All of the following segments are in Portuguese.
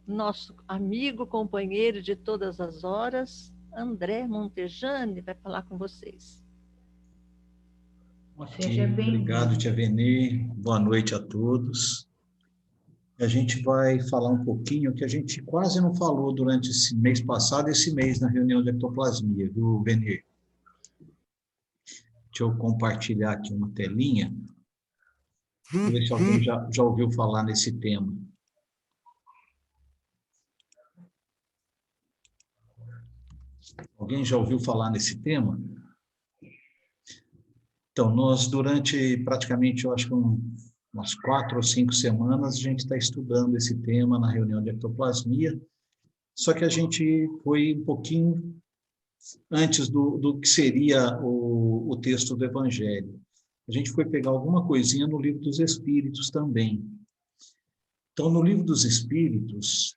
nosso amigo, companheiro de todas as horas, André Montejane, vai falar com vocês. Seja bem-vindo. Obrigado, Tia Venê. Boa noite a todos. A gente vai falar um pouquinho que a gente quase não falou durante esse mês passado, esse mês na reunião de ectoplasmia, viu, Venê? Deixa eu compartilhar aqui uma telinha. Vamos ver se alguém já ouviu falar nesse tema. Alguém já ouviu falar nesse tema? Então, nós, durante praticamente, eu acho que umas 4 ou 5 semanas, a gente está estudando esse tema na reunião de ectoplasmia, só que a gente foi um pouquinho antes do que seria o texto do Evangelho. A gente foi pegar alguma coisinha no Livro dos Espíritos também. Então, no Livro dos Espíritos,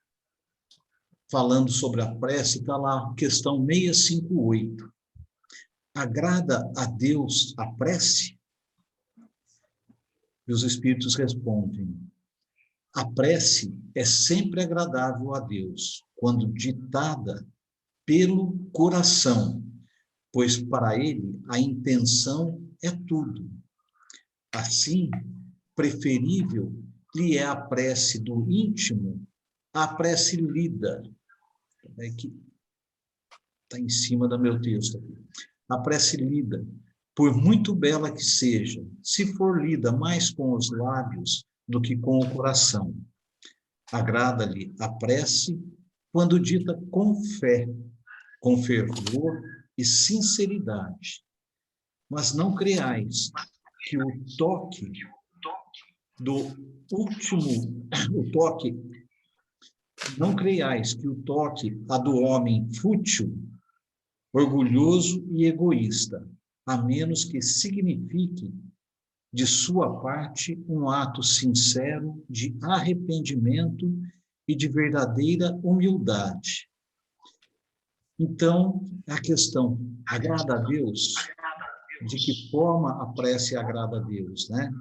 falando sobre a prece, está lá, questão 658. Agrada a Deus a prece? E os Espíritos respondem: a prece é sempre agradável a Deus, quando ditada pelo coração, pois para ele a intenção é tudo. Assim, preferível lhe é a prece do íntimo à prece lida. É que está em cima do meu texto aqui. A prece lida, por muito bela que seja, se for lida mais com os lábios do que com o coração. Agrada-lhe a prece quando dita com fé, com fervor e sinceridade. Mas não creais que o toque do último, não creiais que o toque a do homem fútil, orgulhoso e egoísta, a menos que signifique de sua parte um ato sincero de arrependimento e de verdadeira humildade. Então, a questão, agrada a Deus? De que forma a prece agrada a Deus, né?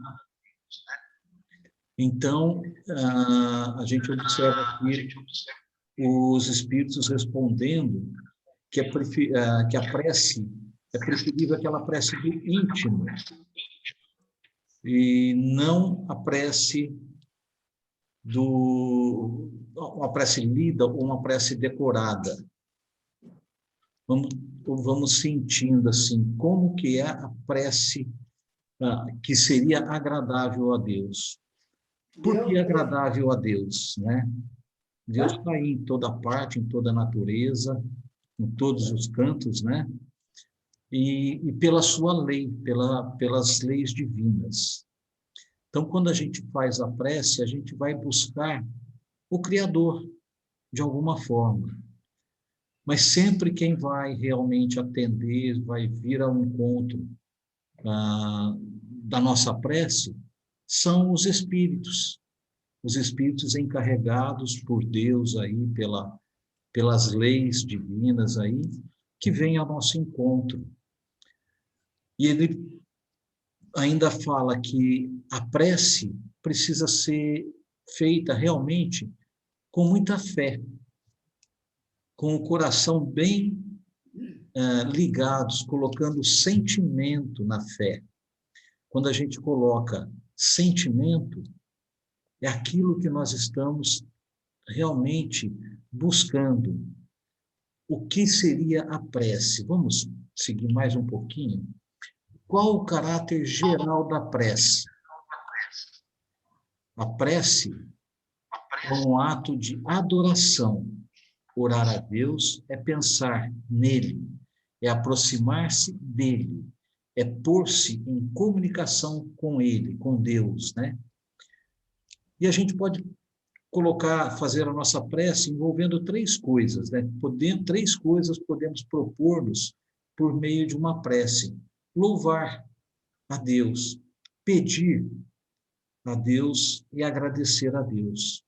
Então, a gente observa aqui os espíritos respondendo que a prece é preferível aquela prece do íntimo e não a prece uma prece lida ou uma prece decorada. Vamos sentindo assim, como que é a prece que seria agradável a Deus. Por que agradável a Deus, né? Deus está aí em toda parte, em toda a natureza, em todos os cantos, né? E pela sua lei, pelas leis divinas. Então, quando a gente faz a prece, a gente vai buscar o Criador, de alguma forma. Mas sempre quem vai realmente atender, vai vir ao encontro da nossa prece, são os espíritos encarregados por Deus aí, pelas leis divinas aí, que vêm ao nosso encontro. E ele ainda fala que a prece precisa ser feita realmente com muita fé, com o coração bem ligados, colocando sentimento na fé. Quando a gente coloca sentimento, é aquilo que nós estamos realmente buscando. O que seria a prece? Vamos seguir mais um pouquinho. Qual o caráter geral da prece? A prece é um ato de adoração. Orar a Deus é pensar nele, é aproximar-se dele, é pôr-se em comunicação com ele, com Deus, né? E a gente pode fazer a nossa prece envolvendo 3 coisas, né? 3 coisas podemos propor-nos por meio de uma prece. Louvar a Deus, pedir a Deus e agradecer a Deus.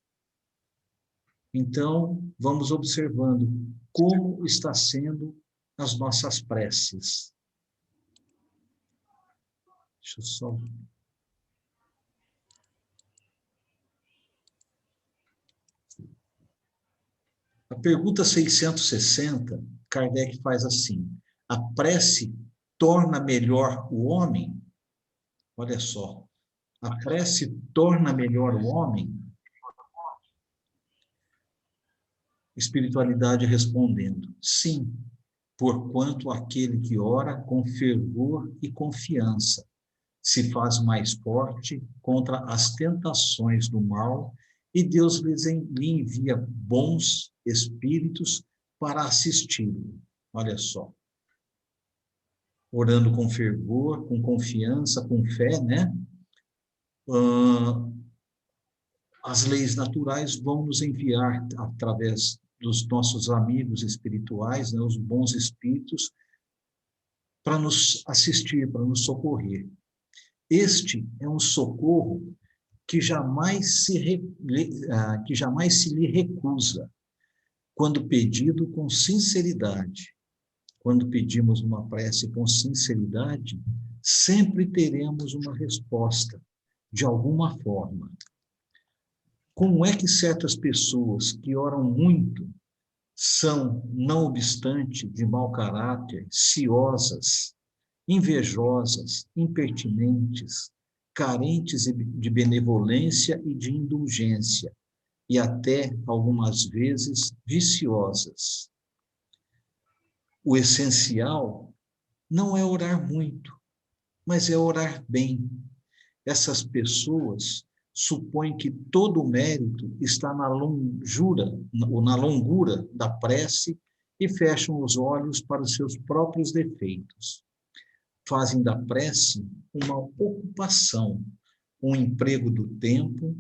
Então, vamos observando como está sendo as nossas preces. Deixa eu só... pergunta 660, Kardec faz assim: a prece torna melhor o homem? Olha só, a prece torna melhor o homem? Espiritualidade respondendo: sim, porquanto aquele que ora com fervor e confiança se faz mais forte contra as tentações do mal, e Deus lhe envia bons espíritos para assisti-lo. Olha só. Orando com fervor, com confiança, com fé, né? As leis naturais vão nos enviar, através dos nossos amigos espirituais, né, os bons espíritos, para nos assistir, para nos socorrer. Este é um socorro que jamais se lhe recusa, quando pedido com sinceridade. Quando pedimos uma prece com sinceridade, sempre teremos uma resposta, de alguma forma. Como é que certas pessoas que oram muito são, não obstante, de mau caráter, ciosas, invejosas, impertinentes, carentes de benevolência e de indulgência, e até, algumas vezes, viciosas? O essencial não é orar muito, mas é orar bem. Essas pessoas supõem que todo o mérito está na longura da prece e fecham os olhos para os seus próprios defeitos. Fazem da prece uma ocupação, um emprego do tempo,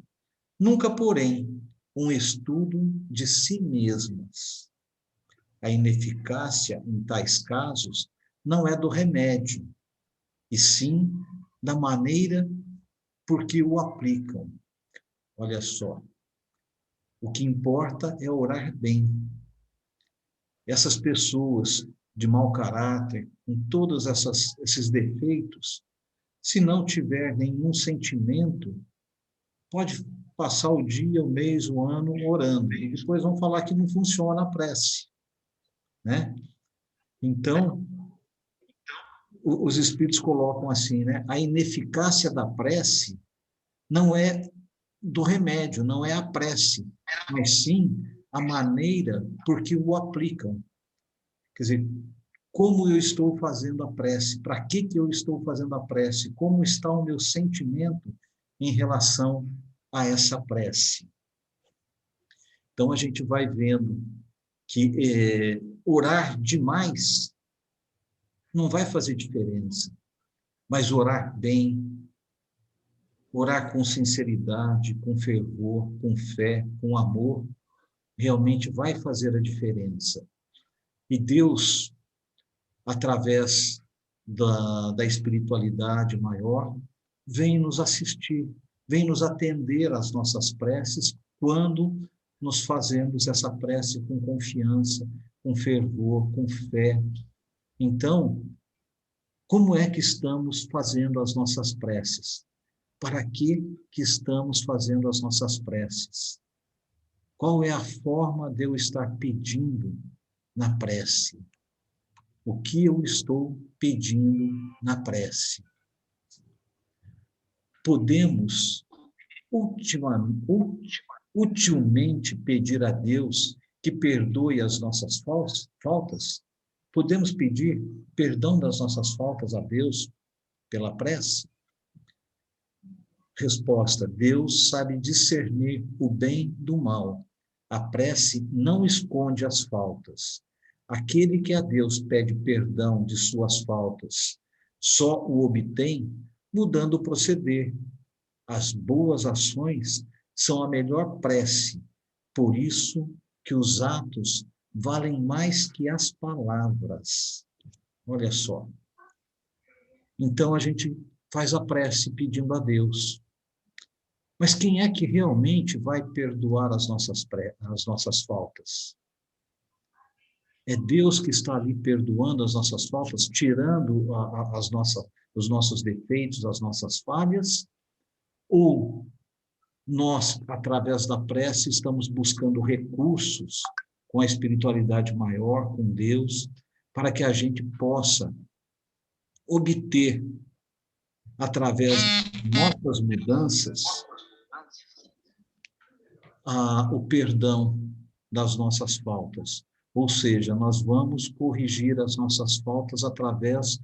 nunca, porém, um estudo de si mesmas. A ineficácia, em tais casos, não é do remédio, e sim da maneira por que o aplicam. Olha só, o que importa é orar bem. Essas pessoas de mau caráter, com todos esses defeitos, se não tiver nenhum sentimento, pode passar o dia, o mês, o ano orando, e depois vão falar que não funciona a prece, né? Então, os espíritos colocam assim, né? A ineficácia da prece não é do remédio, não é a prece, mas sim a maneira por que o aplicam. Quer dizer, como eu estou fazendo a prece? Para que eu estou fazendo a prece? Como está o meu sentimento em relação a essa prece? Então, a gente vai vendo que orar demais não vai fazer diferença, mas orar bem, orar com sinceridade, com fervor, com fé, com amor, realmente vai fazer a diferença. E Deus, através da espiritualidade maior, vem nos assistir, vem nos atender às nossas preces quando nos fazemos essa prece com confiança, com fervor, com fé. Então, como é que estamos fazendo as nossas preces? Para que estamos fazendo as nossas preces? Qual é a forma de eu estar pedindo na prece? O que eu estou pedindo na prece? Podemos utilmente pedir a Deus que perdoe as nossas faltas? Podemos pedir perdão das nossas faltas a Deus pela prece? Resposta: Deus sabe discernir o bem do mal. A prece não esconde as faltas. Aquele que a Deus pede perdão de suas faltas só o obtém mudando o proceder. As boas ações são a melhor prece, por isso que os atos valem mais que as palavras. Olha só. Então a gente faz a prece pedindo a Deus. Mas quem é que realmente vai perdoar as nossas faltas? É Deus que está ali perdoando as nossas faltas, tirando os nossos defeitos, as nossas falhas? Ou nós, através da prece, estamos buscando recursos com a espiritualidade maior, com Deus, para que a gente possa obter, através de nossas mudanças, o perdão das nossas faltas. Ou seja, nós vamos corrigir as nossas faltas através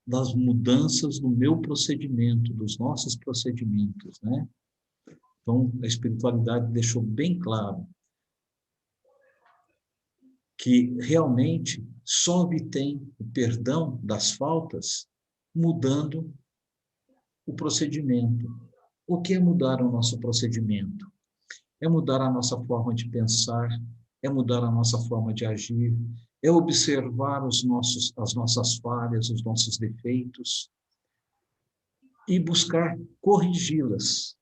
das mudanças no meu procedimento, dos nossos procedimentos, né? Então, a espiritualidade deixou bem claro que realmente só obtém o perdão das faltas mudando o procedimento. O que é mudar o nosso procedimento? É mudar a nossa forma de pensar, é mudar a nossa forma de agir, é observar as nossas falhas, os nossos defeitos e buscar corrigi-las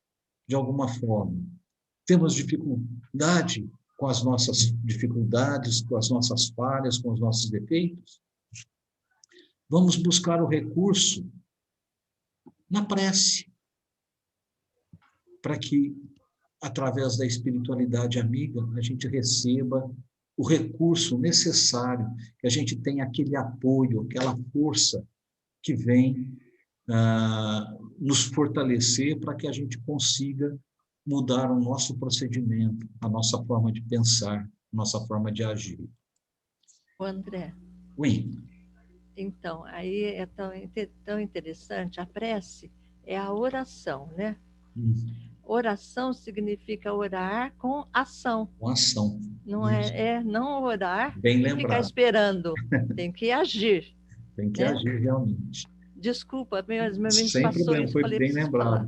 de alguma forma. Temos dificuldade com as nossas dificuldades, com as nossas falhas, com os nossos defeitos? Vamos buscar o recurso na prece, para que, através da espiritualidade amiga, a gente receba o recurso necessário, que a gente tenha aquele apoio, aquela força que vem nos fortalecer para que a gente consiga mudar o nosso procedimento, a nossa forma de pensar, a nossa forma de agir. O André. Oui. Então, aí é tão interessante, a prece é a oração, né? Oração significa orar com ação. Com ação. Não não orar bem e lembrado. Ficar esperando, tem que agir. Tem que agir realmente. Desculpa, me Sem passou problema, isso, foi falei, bem preciso lembrado. falar.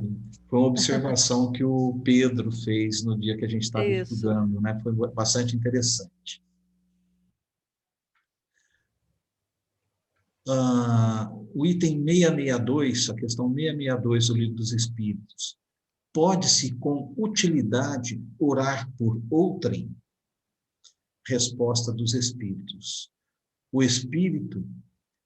Foi uma observação que o Pedro fez no dia que a gente estava estudando, né? Foi bastante interessante. O item 662, a questão 662 do Livro dos Espíritos. Pode-se, com utilidade, orar por outrem? Resposta dos Espíritos. O Espírito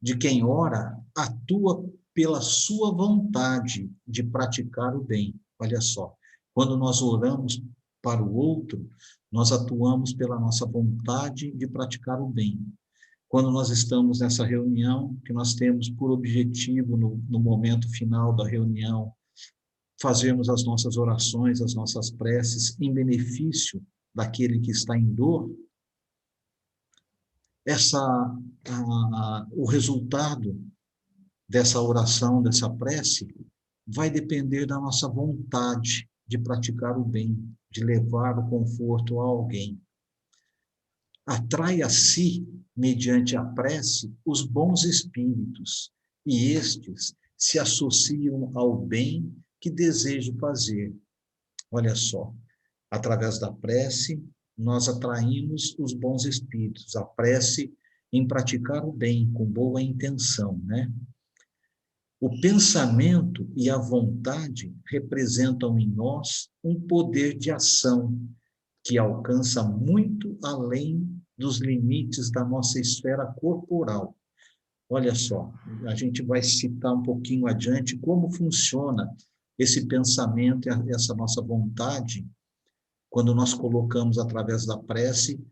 de quem ora atua pela sua vontade de praticar o bem. Olha só, quando nós oramos para o outro, nós atuamos pela nossa vontade de praticar o bem. Quando nós estamos nessa reunião, que nós temos por objetivo, no momento final da reunião, fazermos as nossas orações, as nossas preces em benefício daquele que está em dor, o resultado dessa oração, dessa prece, vai depender da nossa vontade de praticar o bem, de levar o conforto a alguém. Atrai a si, mediante a prece, os bons espíritos, e estes se associam ao bem que deseja fazer. Olha só, através da prece, nós atraímos os bons espíritos. A prece em praticar o bem, com boa intenção, né? O pensamento e a vontade representam em nós um poder de ação que alcança muito além dos limites da nossa esfera corporal. Olha só, a gente vai citar um pouquinho adiante como funciona esse pensamento e essa nossa vontade quando nós colocamos através da prece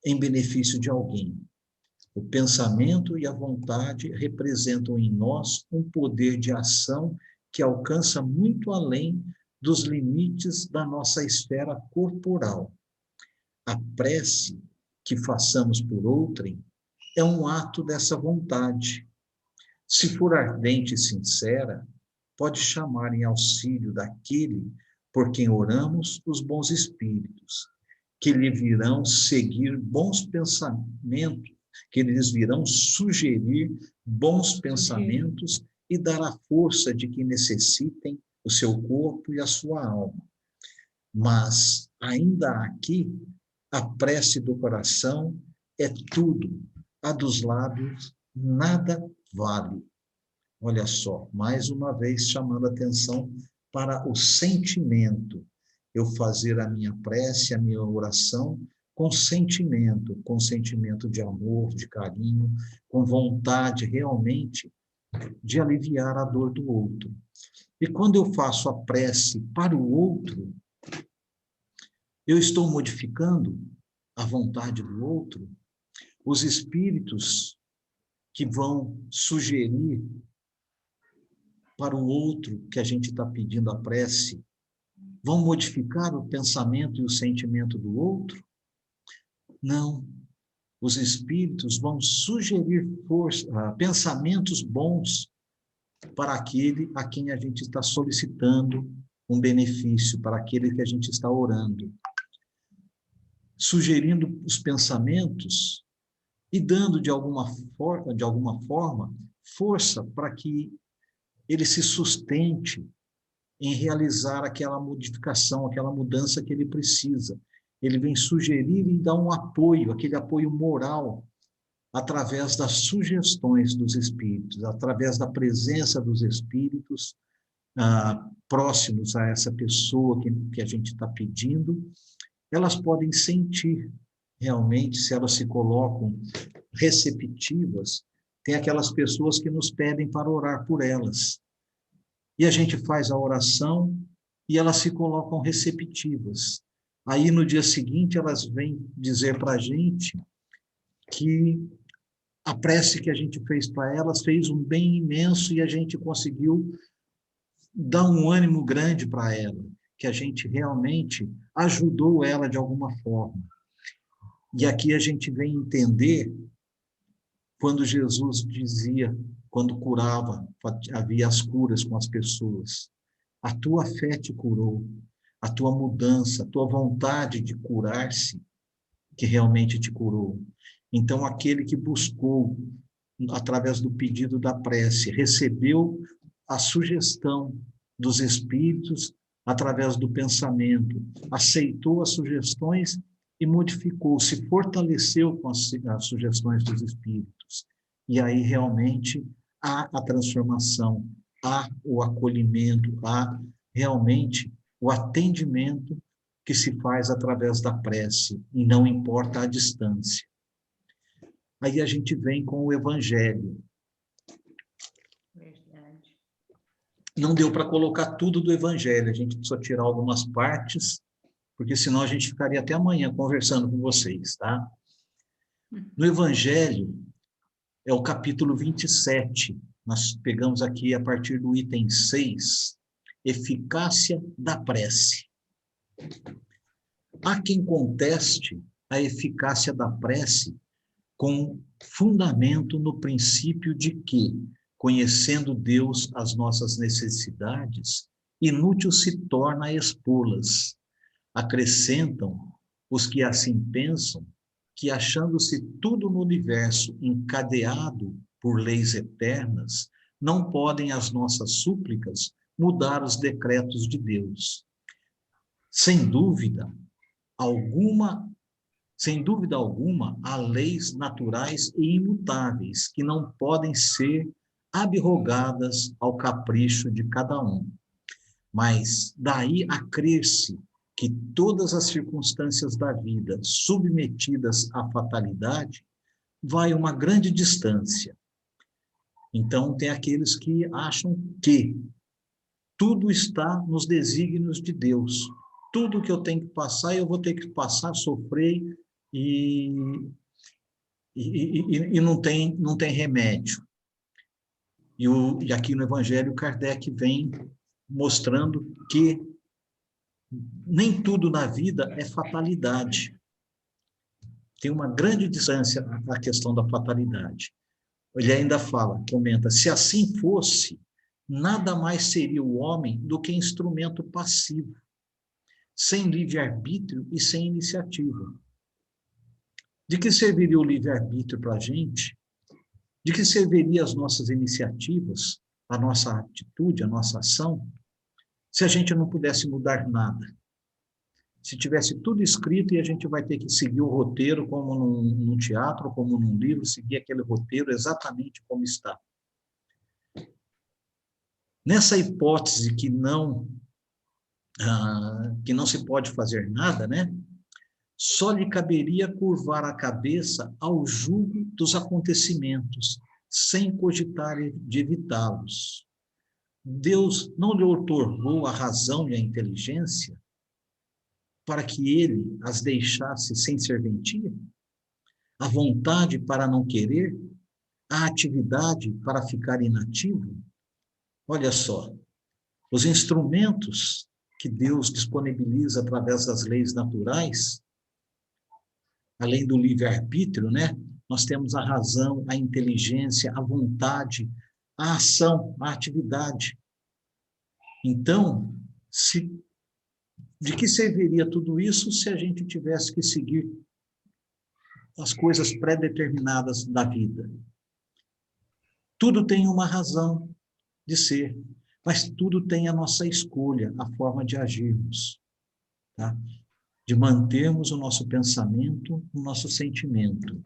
em benefício de alguém. O pensamento e a vontade representam em nós um poder de ação que alcança muito além dos limites da nossa esfera corporal. A prece que façamos por outrem é um ato dessa vontade. Se for ardente e sincera, pode chamar em auxílio daquele por quem oramos os bons espíritos, que lhe virão seguir bons pensamentos, que lhes virão sugerir bons pensamentos e dar a força de que necessitem o seu corpo e a sua alma. Mas, ainda aqui, a prece do coração é tudo, a dos lábios nada vale. Olha só, mais uma vez chamando a atenção para o sentimento. Eu fazer a minha prece, a minha oração com sentimento de amor, de carinho, com vontade realmente de aliviar a dor do outro. E quando eu faço a prece para o outro, eu estou modificando a vontade do outro, os espíritos que vão sugerir para o outro que a gente está pedindo a prece, vão modificar o pensamento e o sentimento do outro? Não. Os espíritos vão sugerir pensamentos bons para aquele a quem a gente está solicitando um benefício, para aquele que a gente está orando. Sugerindo os pensamentos e dando de alguma forma, força para que ele se sustente em realizar aquela modificação, aquela mudança que ele precisa. Ele vem sugerir e dar um apoio, aquele apoio moral, através das sugestões dos espíritos, através da presença dos espíritos próximos a essa pessoa que a gente está pedindo. Elas podem sentir realmente, se elas se colocam receptivas, tem aquelas pessoas que nos pedem para orar por elas. E a gente faz a oração e elas se colocam receptivas. Aí, no dia seguinte, elas vêm dizer para a gente que a prece que a gente fez para elas fez um bem imenso e a gente conseguiu dar um ânimo grande para ela, que a gente realmente ajudou ela de alguma forma. E aqui a gente vem entender quando Jesus dizia, quando curava, havia as curas com as pessoas. A tua fé te curou, a tua mudança, a tua vontade de curar-se, que realmente te curou. Então, aquele que buscou, através do pedido da prece, recebeu a sugestão dos espíritos, através do pensamento, aceitou as sugestões e modificou, se fortaleceu com as sugestões dos espíritos. E aí, realmente, há a transformação, há o acolhimento, há realmente o atendimento que se faz através da prece, e não importa a distância. Aí a gente vem com o Evangelho. Verdade. Não deu para colocar tudo do Evangelho, a gente precisou tirar algumas partes, porque senão a gente ficaria até amanhã conversando com vocês, tá? No Evangelho, é o capítulo 27, nós pegamos aqui a partir do item 6, eficácia da prece. Há quem conteste a eficácia da prece com fundamento no princípio de que, conhecendo Deus as nossas necessidades, inútil se torna expô-las. Acrescentam os que assim pensam que, achando-se tudo no universo encadeado por leis eternas, não podem as nossas súplicas mudar os decretos de Deus. Sem dúvida alguma, há leis naturais e imutáveis que não podem ser abrogadas ao capricho de cada um. Mas daí a crer-se que todas as circunstâncias da vida submetidas à fatalidade vai uma grande distância. Então, tem aqueles que acham que tudo está nos desígnios de Deus. Tudo que eu tenho que passar, eu vou ter que passar, sofrer e não tem remédio. E aqui no Evangelho, Kardec vem mostrando que nem tudo na vida é fatalidade. Tem uma grande distância a questão da fatalidade. Ele ainda comenta, se assim fosse, nada mais seria o homem do que instrumento passivo, sem livre-arbítrio e sem iniciativa. De que serviria o livre-arbítrio para a gente? De que serviria as nossas iniciativas, a nossa atitude, a nossa ação, se a gente não pudesse mudar nada? Se tivesse tudo escrito e a gente vai ter que seguir o roteiro como num teatro, como num livro, seguir aquele roteiro exatamente como está. Nessa hipótese que não se pode fazer nada, né? Só lhe caberia curvar a cabeça ao julgo dos acontecimentos, sem cogitar de evitá-los. Deus não lhe outorgou a razão e a inteligência para que ele as deixasse sem serventia? A vontade para não querer? A atividade para ficar inativo? Olha só, os instrumentos que Deus disponibiliza através das leis naturais, além do livre-arbítrio, né? Nós temos a razão, a inteligência, a vontade, a ação, a atividade. Então, de que serviria tudo isso se a gente tivesse que seguir as coisas pré-determinadas da vida? Tudo tem uma razão de ser, mas tudo tem a nossa escolha, a forma de agirmos, tá? De mantermos o nosso pensamento, o nosso sentimento.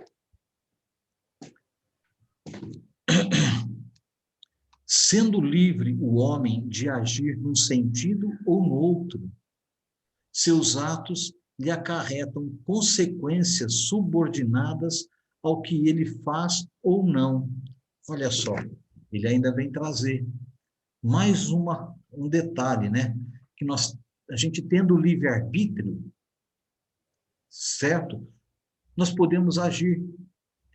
Sendo livre o homem de agir num sentido ou no outro, seus atos lhe acarretam consequências subordinadas ao que ele faz ou não. Olha só, ele ainda vem trazer mais um detalhe, né? Que a gente tendo livre-arbítrio, certo? Nós podemos agir,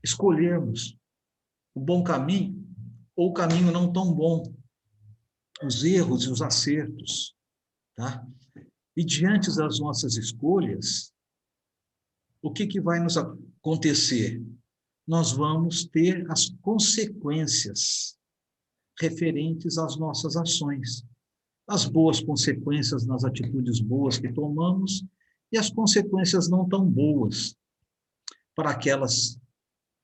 escolhermos o bom caminho ou o caminho não tão bom, os erros e os acertos, tá? E diante das nossas escolhas, o que vai nos acontecer? Nós vamos ter as consequências referentes às nossas ações. As boas consequências nas atitudes boas que tomamos e as consequências não tão boas para aquelas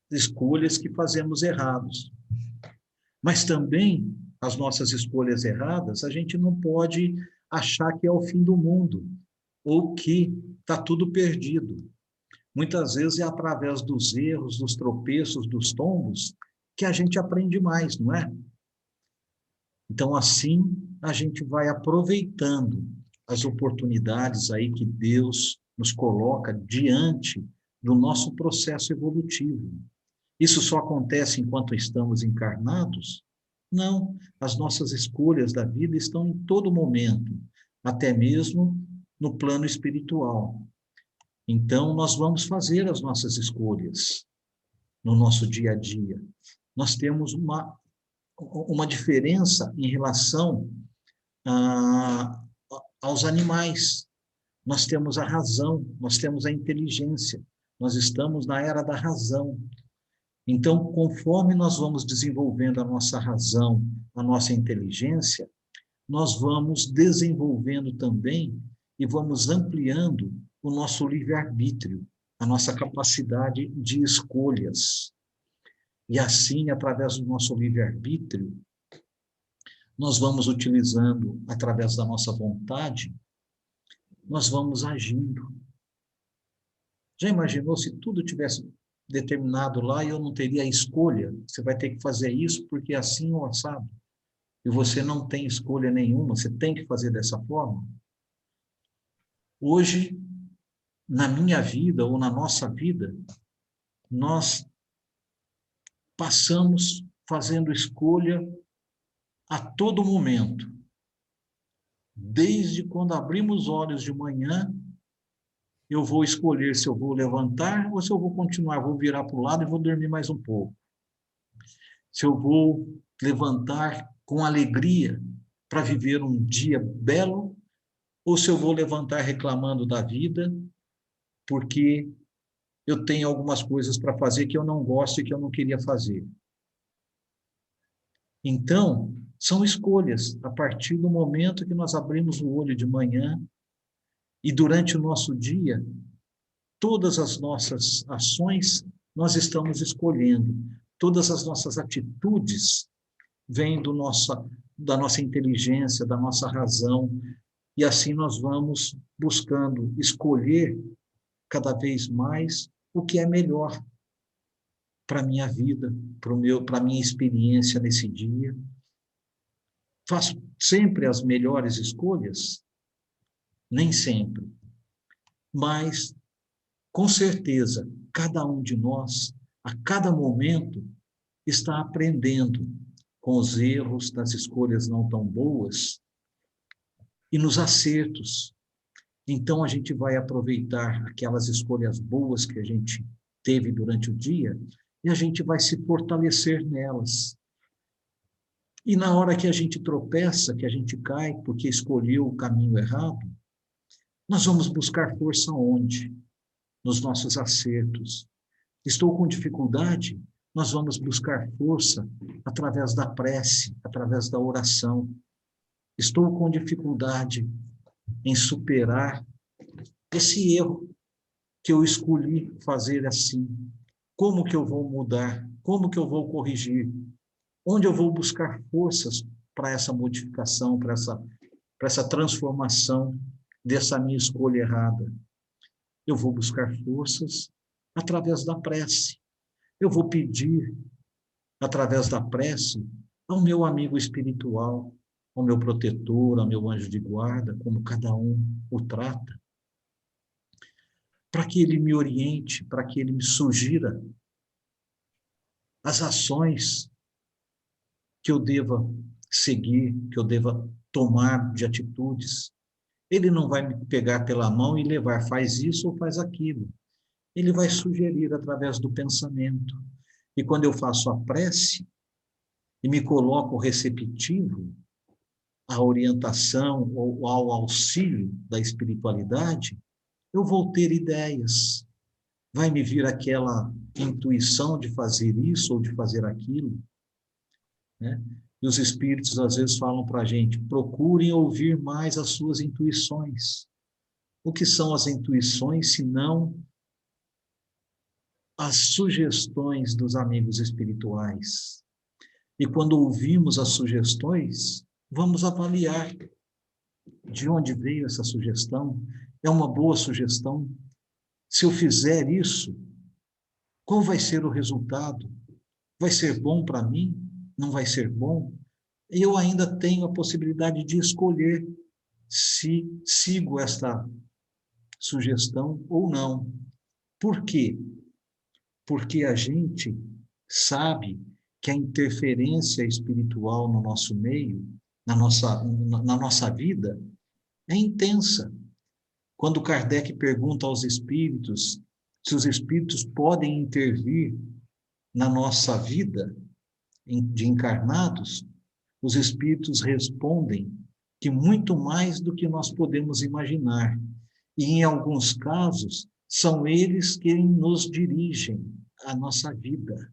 escolhas que fazemos errados. Mas também as nossas escolhas erradas, a gente não pode achar que é o fim do mundo ou que está tudo perdido. Muitas vezes é através dos erros, dos tropeços, dos tombos, que a gente aprende mais, não é? Então, assim, a gente vai aproveitando as oportunidades aí que Deus nos coloca diante do nosso processo evolutivo. Isso só acontece enquanto estamos encarnados? Não, as nossas escolhas da vida estão em todo momento, até mesmo no plano espiritual. Então, nós vamos fazer as nossas escolhas no nosso dia a dia. Nós temos uma diferença em relação aos animais. Nós temos a razão, nós temos a inteligência, nós estamos na era da razão. Então, conforme nós vamos desenvolvendo a nossa razão, a nossa inteligência, nós vamos desenvolvendo também e vamos ampliando o nosso livre-arbítrio, a nossa capacidade de escolhas. E assim, através do nosso livre-arbítrio, nós vamos utilizando, através da nossa vontade, nós vamos agindo. Já imaginou se tudo tivesse determinado lá e eu não teria a escolha? Você vai ter que fazer isso porque é assim ou assado. E você não tem escolha nenhuma, você tem que fazer dessa forma. Hoje, na minha vida ou na nossa vida, nós passamos fazendo escolha a todo momento. Desde quando abrimos os olhos de manhã, eu vou escolher se eu vou levantar ou se eu vou continuar, vou virar para o lado e vou dormir mais um pouco. Se eu vou levantar com alegria para viver um dia belo ou se eu vou levantar reclamando da vida porque eu tenho algumas coisas para fazer que eu não gosto e que eu não queria fazer. Então, são escolhas a partir do momento que nós abrimos o olho de manhã e durante o nosso dia, todas as nossas ações nós estamos escolhendo. Todas as nossas atitudes vêm da nossa inteligência, da nossa razão, e assim nós vamos buscando escolher cada vez mais o que é melhor para a minha vida, para a minha experiência nesse dia. Faço sempre as melhores escolhas? Nem sempre. Mas, com certeza, cada um de nós, a cada momento, está aprendendo com os erros das escolhas não tão boas e nos acertos. Então, a gente vai aproveitar aquelas escolhas boas que a gente teve durante o dia e a gente vai se fortalecer nelas. E na hora que a gente tropeça, que a gente cai porque escolheu o caminho errado, nós vamos buscar força onde? Nos nossos acertos. Estou com dificuldade? Nós vamos buscar força através da prece, através da oração. Estou com dificuldade em superar esse erro que eu escolhi fazer assim. Como que eu vou mudar? Como que eu vou corrigir? Onde eu vou buscar forças para essa modificação, para essa transformação dessa minha escolha errada? Eu vou buscar forças através da prece. Eu vou pedir, através da prece, ao meu amigo espiritual, ao meu protetor, ao meu anjo de guarda, como cada um o trata, para que ele me oriente, para que ele me sugira as ações que eu deva seguir, que eu deva tomar de atitudes. Ele não vai me pegar pela mão e levar, faz isso ou faz aquilo. Ele vai sugerir através do pensamento. E quando eu faço a prece e me coloco receptivo à orientação ou ao auxílio da espiritualidade, eu vou ter ideias. Vai me vir aquela intuição de fazer isso ou de fazer aquilo, né? E os espíritos às vezes falam para a gente, procurem ouvir mais as suas intuições. O que são as intuições, se não as sugestões dos amigos espirituais? E quando ouvimos as sugestões, vamos avaliar de onde veio essa sugestão. É uma boa sugestão? Se eu fizer isso, qual vai ser o resultado? Vai ser bom para mim? Não vai ser bom? Eu ainda tenho a possibilidade de escolher se sigo esta sugestão ou não. Por quê? Porque a gente sabe que a interferência espiritual no nosso meio, na nossa vida, é intensa. Quando Kardec pergunta aos espíritos se os espíritos podem intervir na nossa vida de encarnados, os espíritos respondem que muito mais do que nós podemos imaginar. E, em alguns casos, são eles quem nos dirigem a nossa vida,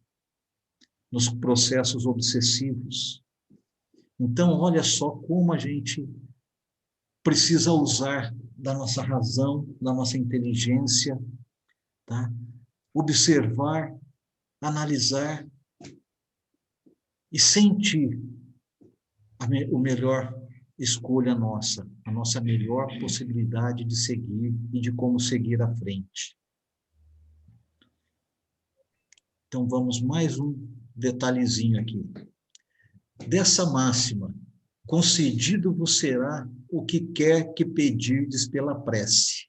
nos processos obsessivos. Então, olha só como a gente precisa usar da nossa razão, da nossa inteligência, tá? Observar, analisar e sentir o melhor escolha nossa, a nossa melhor possibilidade de seguir e de como seguir à frente. Então, vamos mais um detalhezinho aqui. Dessa máxima, concedido vos será o que quer que pedirdes pela prece.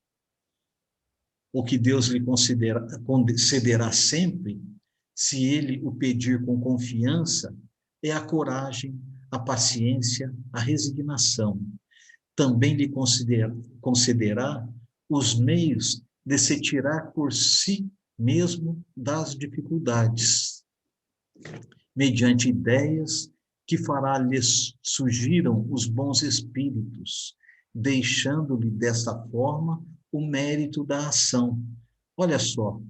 O que Deus lhe concederá sempre, se ele o pedir com confiança, é a coragem, a paciência, a resignação. Também lhe concederá os meios de se tirar por si mesmo das dificuldades, mediante ideias que fará-lhes surgiram os bons espíritos, deixando-lhe desta forma o mérito da ação. Olha só,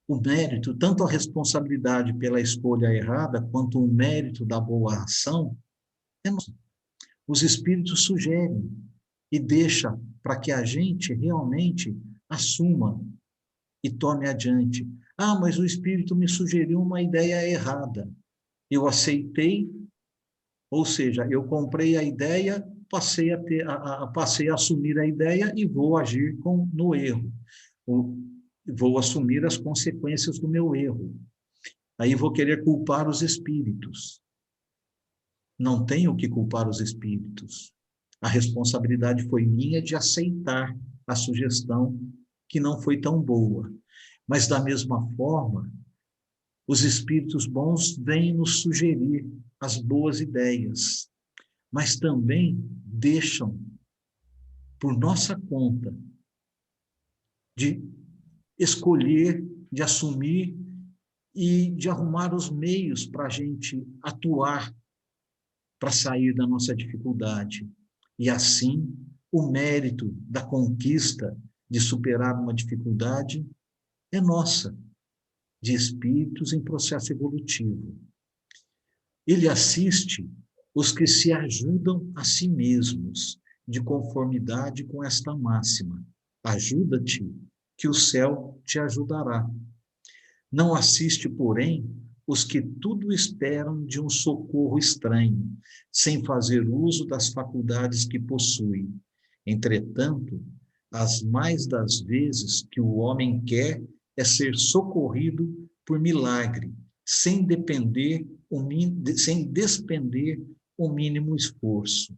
o mérito, tanto a responsabilidade pela escolha errada, quanto o mérito da boa ação, os espíritos sugerem e deixa para que a gente realmente assuma e tome adiante. Ah, mas o espírito me sugeriu uma ideia errada. Eu aceitei, ou seja, eu comprei a ideia, passei a assumir a ideia e vou agir no erro. Vou assumir as consequências do meu erro. Aí vou querer culpar os espíritos. Não tenho que culpar os espíritos. A responsabilidade foi minha de aceitar a sugestão que não foi tão boa. Mas, da mesma forma, os espíritos bons vêm nos sugerir as boas ideias, mas também deixam, por nossa conta, de escolher, de assumir e de arrumar os meios para a gente atuar, para sair da nossa dificuldade. E assim, o mérito da conquista de superar uma dificuldade é nossa, de espíritos em processo evolutivo. Ele assiste os que se ajudam a si mesmos, de conformidade com esta máxima: ajuda-te, que o céu te ajudará. Não assiste, porém, os que tudo esperam de um socorro estranho, sem fazer uso das faculdades que possuem. Entretanto, as mais das vezes que o homem quer é ser socorrido por milagre, sem despender o mínimo esforço.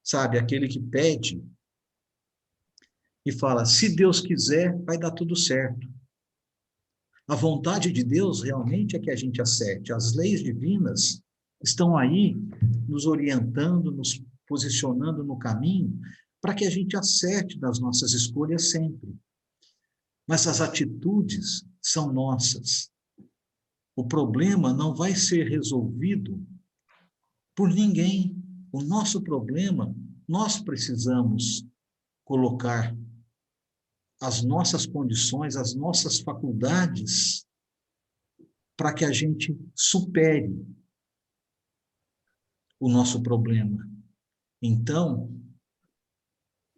Sabe, aquele que pede e fala, se Deus quiser, vai dar tudo certo. A vontade de Deus realmente é que a gente acerte. As leis divinas estão aí nos orientando, nos posicionando no caminho para que a gente acerte nas nossas escolhas sempre. Mas as atitudes são nossas. O problema não vai ser resolvido por ninguém. O nosso problema, nós precisamos colocar as nossas condições, as nossas faculdades, para que a gente supere o nosso problema. Então,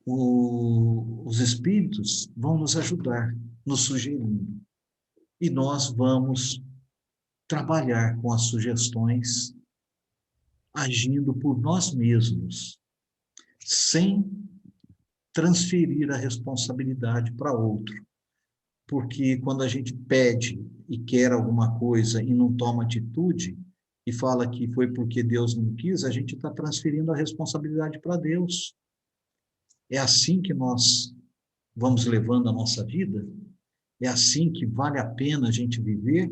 os espíritos vão nos ajudar, nos sugerindo. E nós vamos trabalhar com as sugestões, agindo por nós mesmos, sem transferir a responsabilidade para outro. Porque quando a gente pede e quer alguma coisa e não toma atitude, e fala que foi porque Deus não quis, a gente está transferindo a responsabilidade para Deus. É assim que nós vamos levando a nossa vida? É assim que vale a pena a gente viver?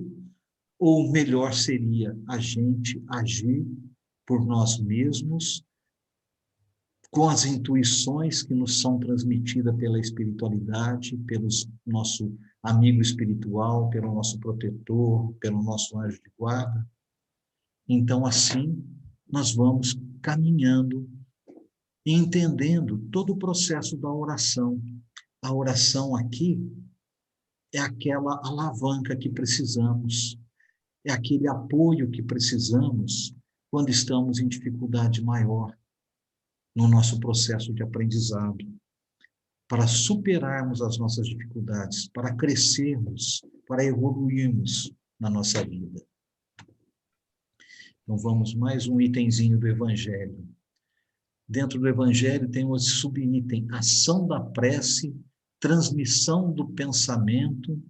Ou melhor seria a gente agir por nós mesmos, com as intuições que nos são transmitidas pela espiritualidade, pelo nosso amigo espiritual, pelo nosso protetor, pelo nosso anjo de guarda? Então, assim, nós vamos caminhando e entendendo todo o processo da oração. A oração aqui é aquela alavanca que precisamos, é aquele apoio que precisamos quando estamos em dificuldade maior no nosso processo de aprendizado, para superarmos as nossas dificuldades, para crescermos, para evoluirmos na nossa vida. Então, vamos mais um itemzinho do Evangelho. Dentro do Evangelho tem o subitem, ação da prece, transmissão do pensamento.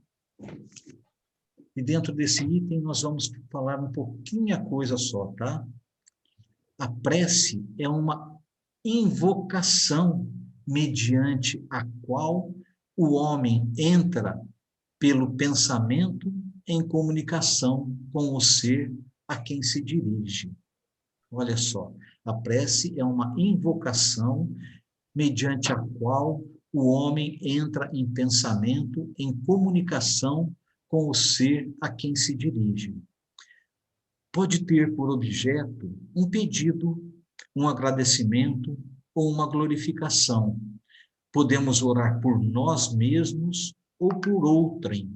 E dentro desse item nós vamos falar um pouquinho a coisa só, tá? A prece é uma invocação mediante a qual o homem entra pelo pensamento em comunicação com o ser a quem se dirige. Olha só, a prece é uma invocação mediante a qual o homem entra em pensamento, em comunicação com o ser a quem se dirige. Pode ter por objeto um pedido, um agradecimento ou uma glorificação. Podemos orar por nós mesmos ou por outrem,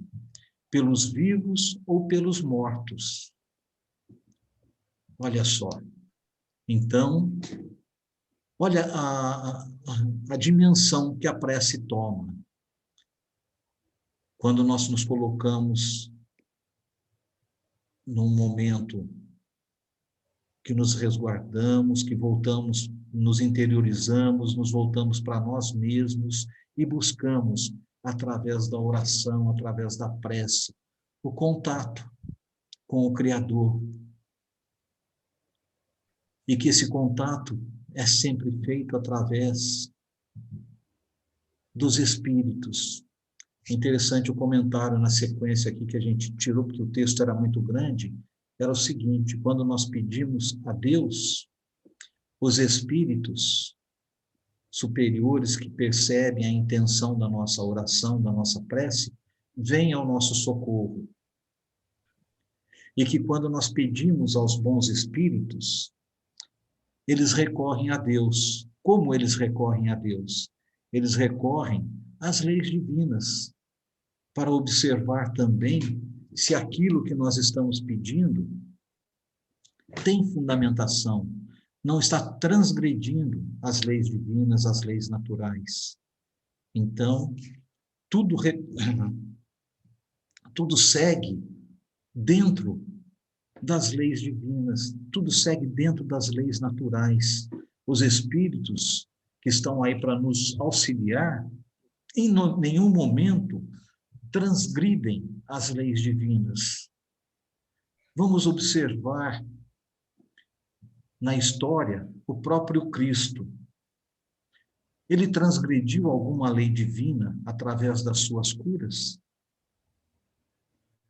pelos vivos ou pelos mortos. Olha só. Então, olha a dimensão que a prece toma. Quando nós nos colocamos num momento que nos resguardamos, que voltamos, nos interiorizamos, nos voltamos para nós mesmos e buscamos, através da oração, através da prece, o contato com o Criador. E que esse contato é sempre feito através dos espíritos. Interessante o comentário na sequência aqui que a gente tirou, porque o texto era muito grande, era o seguinte: quando nós pedimos a Deus, os espíritos superiores que percebem a intenção da nossa oração, da nossa prece, vêm ao nosso socorro. E que quando nós pedimos aos bons espíritos, eles recorrem a Deus. Como eles recorrem a Deus? Eles recorrem às leis divinas, para observar também se aquilo que nós estamos pedindo tem fundamentação, não está transgredindo as leis divinas, as leis naturais. Então, tudo segue dentro das leis divinas, tudo segue dentro das leis naturais. Os espíritos que estão aí para nos auxiliar, em nenhum momento transgridem as leis divinas. Vamos observar na história o próprio Cristo. Ele transgrediu alguma lei divina através das suas curas?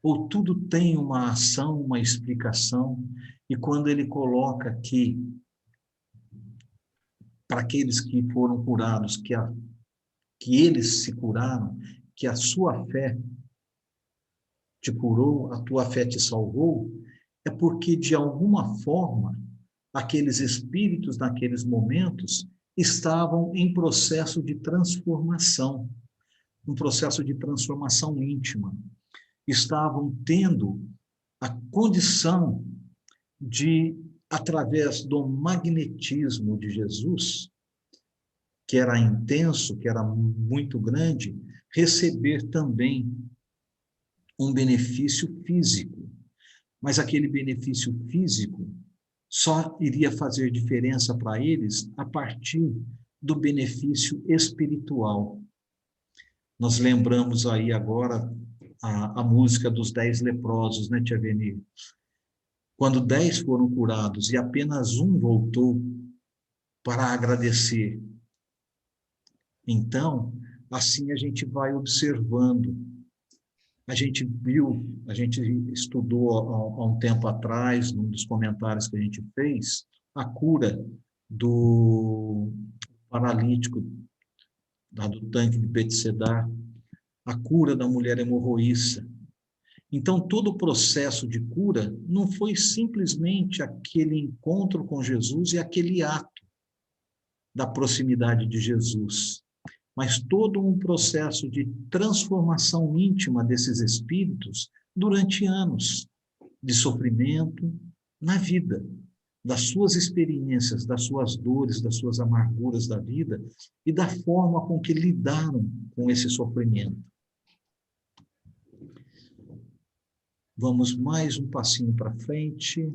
Ou tudo tem uma ação, uma explicação, e quando ele coloca que, para aqueles que foram curados, que eles se curaram, que a sua fé te curou, a tua fé te salvou, é porque, de alguma forma, aqueles espíritos, naqueles momentos, estavam em processo de transformação, um processo de transformação íntima. Estavam tendo a condição de, através do magnetismo de Jesus, que era intenso, que era muito grande, receber também um benefício físico. Mas aquele benefício físico só iria fazer diferença para eles a partir do benefício espiritual. Nós lembramos aí agora a música dos 10 leprosos, né, Tia Veni? Quando 10 foram curados e apenas um voltou para agradecer. Então, assim a gente vai observando. A gente estudou há um tempo atrás, num dos comentários que a gente fez, a cura do paralítico, do tanque de Betesda, a cura da mulher hemorroíça. Então, todo o processo de cura não foi simplesmente aquele encontro com Jesus e aquele ato da proximidade de Jesus, mas todo um processo de transformação íntima desses espíritos durante anos de sofrimento na vida, das suas experiências, das suas dores, das suas amarguras da vida e da forma com que lidaram com esse sofrimento. Vamos mais um passinho para frente.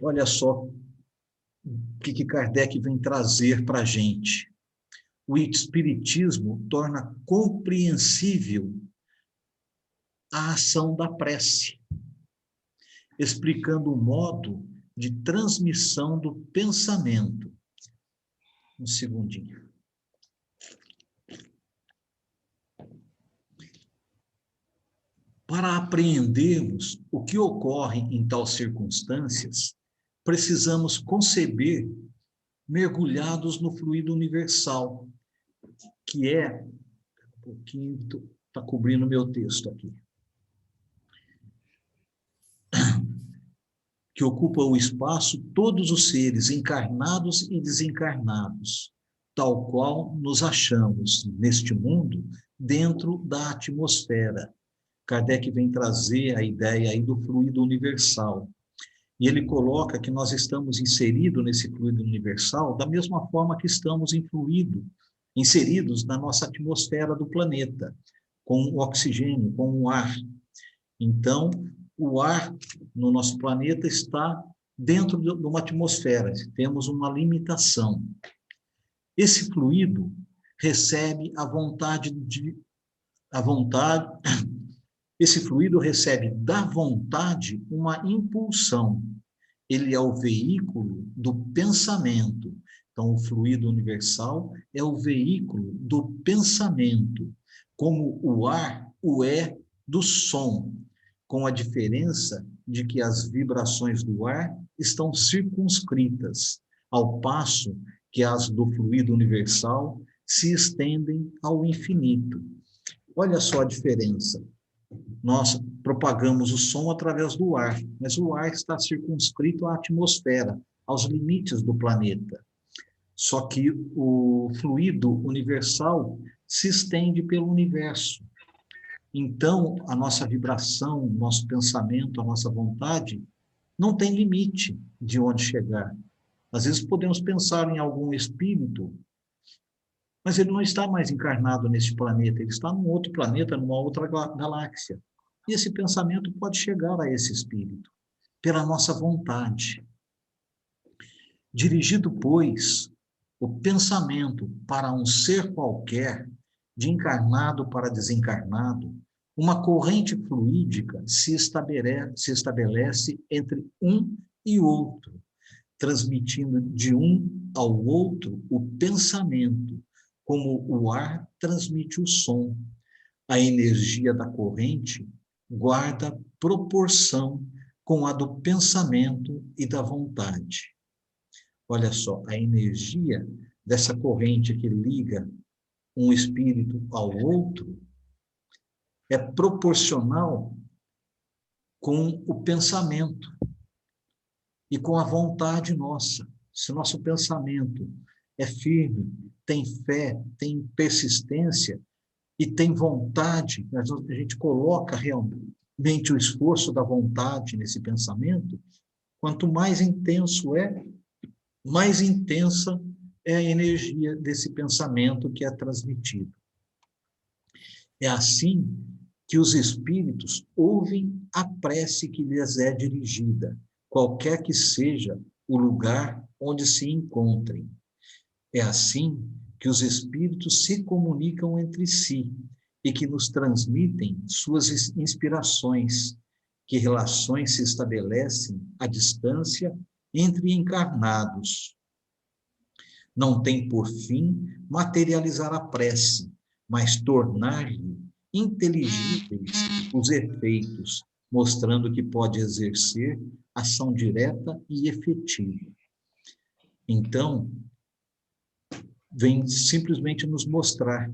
Olha só o que Kardec vem trazer para a gente. O Espiritismo torna compreensível a ação da prece, explicando o modo de transmissão do pensamento. Um segundinho. Para apreendermos o que ocorre em tais circunstâncias, precisamos conceber mergulhados no fluido universal, que é, um pouquinho, está cobrindo o meu texto aqui, que ocupa o espaço todos os seres encarnados e desencarnados, tal qual nos achamos neste mundo dentro da atmosfera. Kardec vem trazer a ideia aí do fluido universal. E ele coloca que nós estamos inseridos nesse fluido universal da mesma forma que estamos inseridos na nossa atmosfera do planeta, com o oxigênio, com o ar. Então, o ar no nosso planeta está dentro de uma atmosfera, temos uma limitação. Esse fluido recebe esse fluido recebe da vontade uma impulsão. Ele é o veículo do pensamento. Então, o fluido universal é o veículo do pensamento, como o ar o é do som, com a diferença de que as vibrações do ar estão circunscritas, ao passo que as do fluido universal se estendem ao infinito. Olha só a diferença. Nós propagamos o som através do ar, mas o ar está circunscrito à atmosfera, aos limites do planeta. Só que o fluido universal se estende pelo universo. Então, a nossa vibração, nosso pensamento, a nossa vontade, não tem limite de onde chegar. Às vezes podemos pensar em algum espírito, mas ele não está mais encarnado nesse planeta, ele está num outro planeta, numa outra galáxia. E esse pensamento pode chegar a esse espírito, pela nossa vontade. Dirigido, pois, o pensamento para um ser qualquer, de encarnado para desencarnado, uma corrente fluídica se estabelece entre um e outro, transmitindo de um ao outro o pensamento, como o ar transmite o som. A energia da corrente guarda proporção com a do pensamento e da vontade. Olha só, a energia dessa corrente que liga um espírito ao outro é proporcional com o pensamento e com a vontade nossa. Se nosso pensamento é firme, tem fé, tem persistência e tem vontade, a gente coloca realmente o esforço da vontade nesse pensamento, quanto mais intenso é, mais intensa é a energia desse pensamento que é transmitido. É assim que os espíritos ouvem a prece que lhes é dirigida, qualquer que seja o lugar onde se encontrem. É assim que os espíritos se comunicam entre si e que nos transmitem suas inspirações, que relações se estabelecem à distância entre encarnados. Não tem por fim materializar a prece, mas tornar-lhe inteligíveis os efeitos, mostrando que pode exercer ação direta e efetiva. Então, vem simplesmente nos mostrar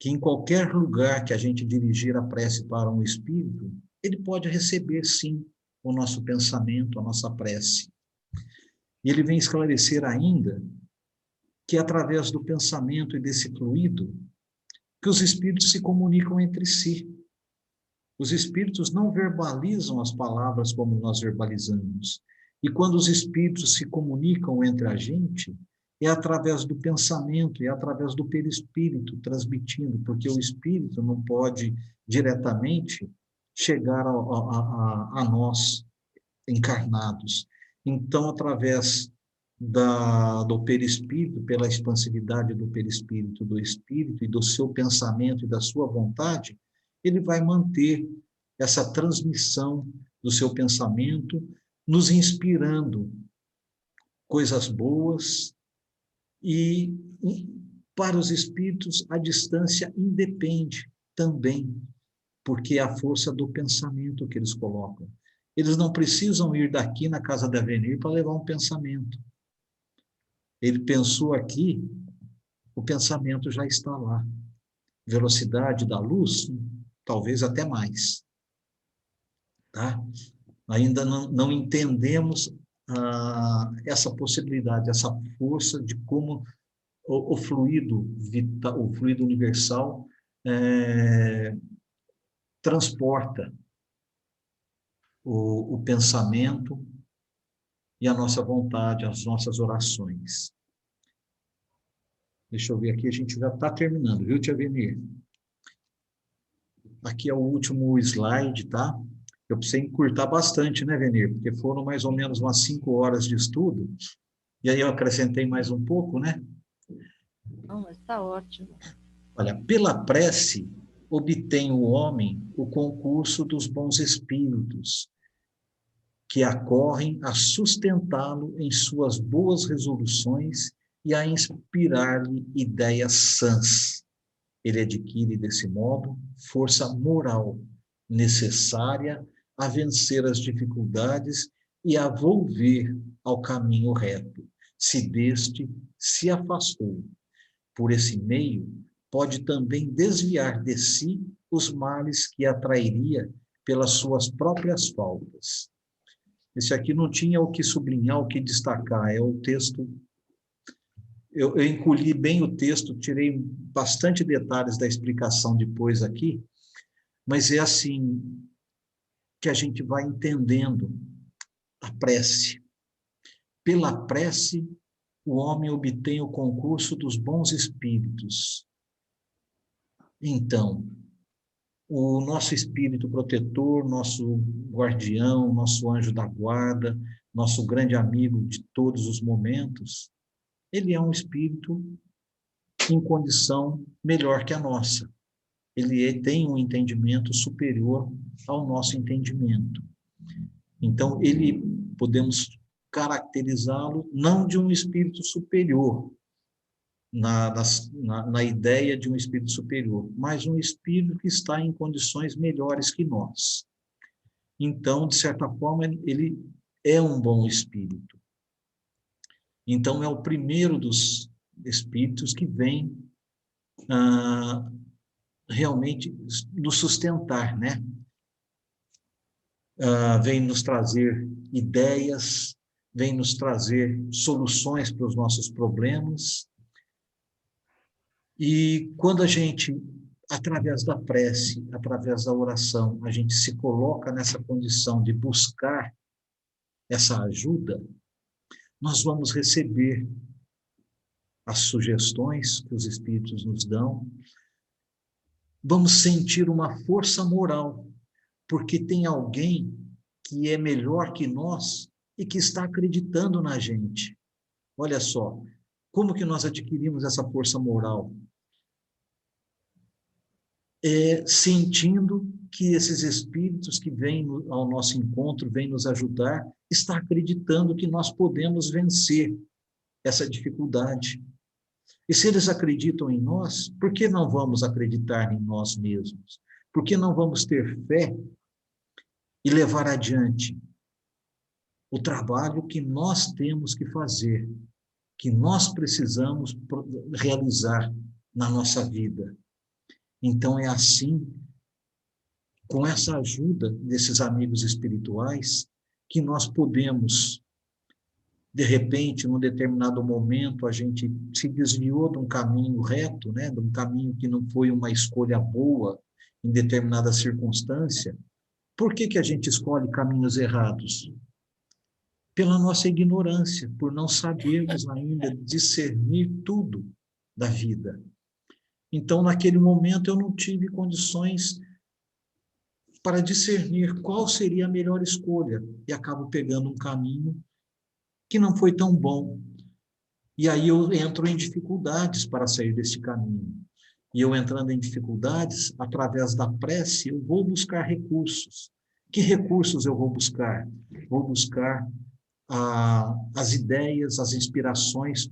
que em qualquer lugar que a gente dirigir a prece para um espírito, ele pode receber, sim, o nosso pensamento, a nossa prece. E ele vem esclarecer ainda que, através do pensamento e desse fluido, que os espíritos se comunicam entre si. Os espíritos não verbalizam as palavras como nós verbalizamos. E quando os espíritos se comunicam entre a gente, é através do pensamento, é através do perispírito transmitindo, porque o espírito não pode diretamente chegar a nós encarnados. Então, através do perispírito, pela expansividade do perispírito, do espírito e do seu pensamento e da sua vontade, ele vai manter essa transmissão do seu pensamento, nos inspirando coisas boas, e para os espíritos a distância independe também, porque é a força do pensamento que eles colocam. Eles não precisam ir daqui na casa da Avenir para levar um pensamento. Ele pensou aqui, o pensamento já está lá. Velocidade da luz, talvez até mais. Tá? Ainda não entendemos essa possibilidade, essa força de como o fluido vital, o fluido universal transporta o pensamento e a nossa vontade, as nossas orações. Deixa eu ver aqui, a gente já está terminando, viu, Tia Venir? Aqui é o último slide, tá? Eu precisei encurtar bastante, né, Venir? Porque foram mais ou menos umas 5 horas de estudo, e aí eu acrescentei mais um pouco, né? Não, mas está ótimo. Olha, pela prece, obtém o homem o concurso dos bons espíritos, que acorrem a sustentá-lo em suas boas resoluções e a inspirar-lhe ideias sãs. Ele adquire, desse modo, força moral necessária a vencer as dificuldades e a volver ao caminho reto. se deste se afastou. Por esse meio, pode também desviar de si os males que atrairia pelas suas próprias faltas. Esse aqui não tinha o que sublinhar, o que destacar, é o texto. Eu encolhi bem o texto, tirei bastante detalhes da explicação depois aqui, mas é assim que a gente vai entendendo a prece. Pela prece, o homem obtém o concurso dos bons espíritos. Então, o nosso espírito protetor, nosso guardião, nosso anjo da guarda, nosso grande amigo de todos os momentos, ele é um espírito em condição melhor que a nossa. Ele tem um entendimento superior ao nosso entendimento. Então, podemos caracterizá-lo não de um espírito superior, na ideia de um espírito superior, mas um espírito que está em condições melhores que nós. Então, de certa forma, ele é um bom espírito. Então, é o primeiro dos espíritos que vem realmente nos sustentar, né? Vem nos trazer ideias, vem nos trazer soluções para os nossos problemas. E quando a gente, através da prece, através da oração, a gente se coloca nessa condição de buscar essa ajuda, nós vamos receber as sugestões que os espíritos nos dão, vamos sentir uma força moral, porque tem alguém que é melhor que nós e que está acreditando na gente. Olha só, como que nós adquirimos essa força moral? Sentindo que esses espíritos que vêm ao nosso encontro, vêm nos ajudar, está acreditando que nós podemos vencer essa dificuldade. E se eles acreditam em nós, por que não vamos acreditar em nós mesmos? Por que não vamos ter fé e levar adiante o trabalho que nós temos que fazer, que nós precisamos realizar na nossa vida? Então, é assim, com essa ajuda desses amigos espirituais, que nós podemos, de repente, num determinado momento, a gente se desviou de um caminho reto, né, de um caminho que não foi uma escolha boa em determinada circunstância. Por que a gente escolhe caminhos errados? Pela nossa ignorância, por não sabermos ainda discernir tudo da vida. Então, naquele momento, eu não tive condições para discernir qual seria a melhor escolha, e acabo pegando um caminho que não foi tão bom. E aí eu entro em dificuldades para sair desse caminho. E eu entrando em dificuldades, através da prece, eu vou buscar recursos. Que recursos eu vou buscar? Vou buscar as ideias, as inspirações,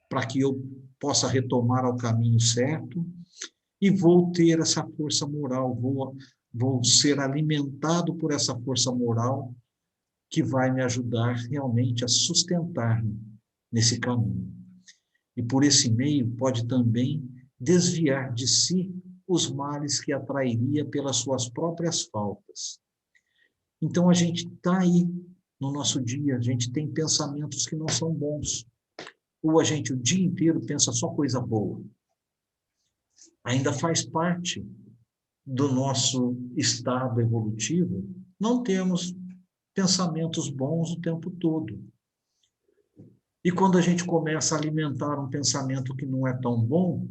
para que eu possa retomar ao caminho certo, e vou ter essa força moral, vou ser alimentado por essa força moral que vai me ajudar realmente a sustentar-me nesse caminho. E por esse meio pode também desviar de si os males que atrairia pelas suas próprias faltas. Então a gente está aí no nosso dia, a gente tem pensamentos que não são bons, ou a gente o dia inteiro pensa só coisa boa. Ainda faz parte do nosso estado evolutivo não termos pensamentos bons o tempo todo. E quando a gente começa a alimentar um pensamento que não é tão bom,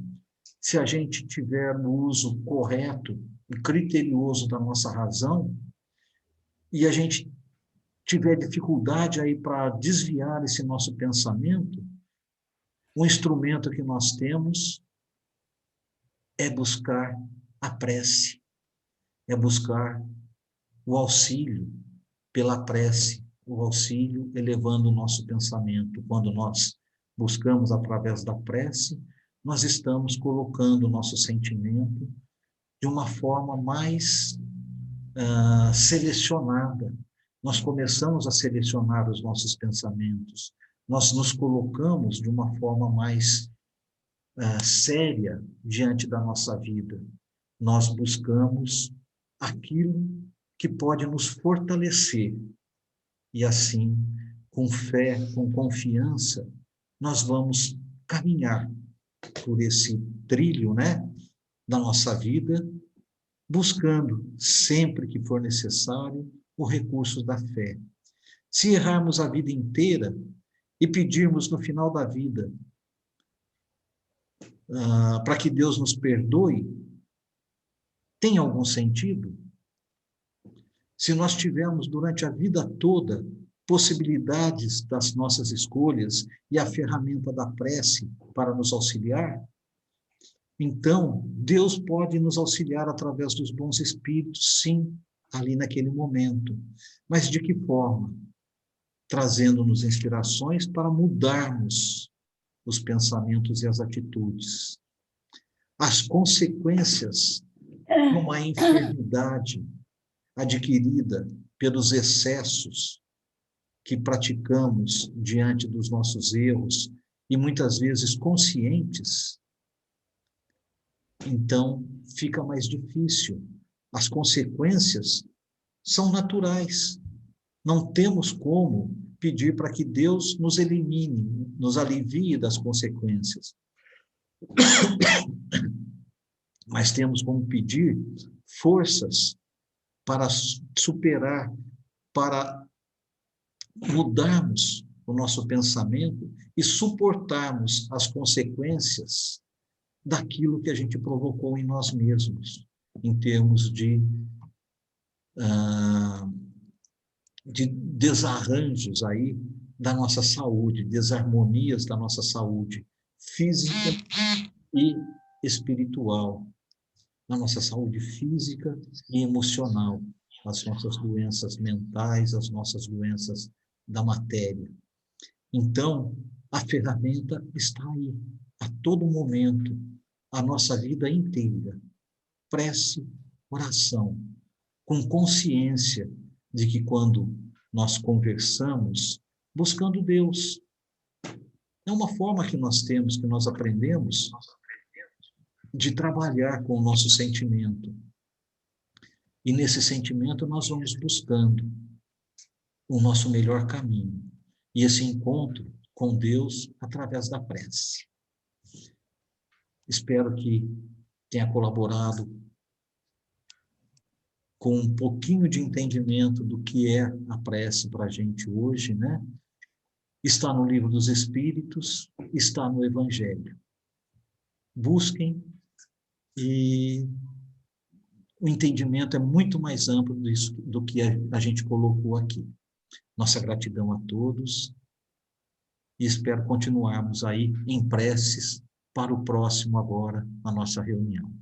se a gente tiver no uso correto e criterioso da nossa razão, e a gente tiver dificuldade aí para desviar esse nosso pensamento, o instrumento que nós temos é buscar a prece, é buscar o auxílio pela prece, o auxílio elevando o nosso pensamento. Quando nós buscamos através da prece, nós estamos colocando o nosso sentimento de uma forma mais selecionada. Nós começamos a selecionar os nossos pensamentos, nós nos colocamos de uma forma mais séria diante da nossa vida. Nós buscamos aquilo que pode nos fortalecer. E assim, com fé, com confiança, nós vamos caminhar por esse trilho, né, da nossa vida, buscando, sempre que for necessário, o recurso da fé. Se errarmos a vida inteira e pedirmos no final da vida para que Deus nos perdoe, tem algum sentido? Se nós tivermos durante a vida toda possibilidades das nossas escolhas e a ferramenta da prece para nos auxiliar, então Deus pode nos auxiliar através dos bons espíritos, sim, ali naquele momento. Mas de que forma? Trazendo-nos inspirações para mudarmos os pensamentos e as atitudes. As consequências de uma enfermidade adquirida pelos excessos que praticamos diante dos nossos erros e muitas vezes conscientes, então fica mais difícil. As consequências são naturais. Não temos como pedir para que Deus nos elimine, nos alivie das consequências. Mas temos como pedir forças para superar, para mudarmos o nosso pensamento e suportarmos as consequências daquilo que a gente provocou em nós mesmos, em termos de desarranjos aí da nossa saúde, desarmonias da nossa saúde física e espiritual, na nossa saúde física e emocional, as nossas doenças mentais, as nossas doenças da matéria. Então, a ferramenta está aí, a todo momento, a nossa vida inteira. Prece, oração, com consciência de que quando nós conversamos, buscando Deus, é uma forma que nós temos, que nós aprendemos de trabalhar com o nosso sentimento. E nesse sentimento nós vamos buscando o nosso melhor caminho. E esse encontro com Deus através da prece. Espero que tenha colaborado com um pouquinho de entendimento do que é a prece para a gente hoje, né? Está no Livro dos Espíritos, está no Evangelho. Busquem, e o entendimento é muito mais amplo do que a gente colocou aqui. Nossa gratidão a todos e espero continuarmos aí em preces para o próximo agora, na nossa reunião.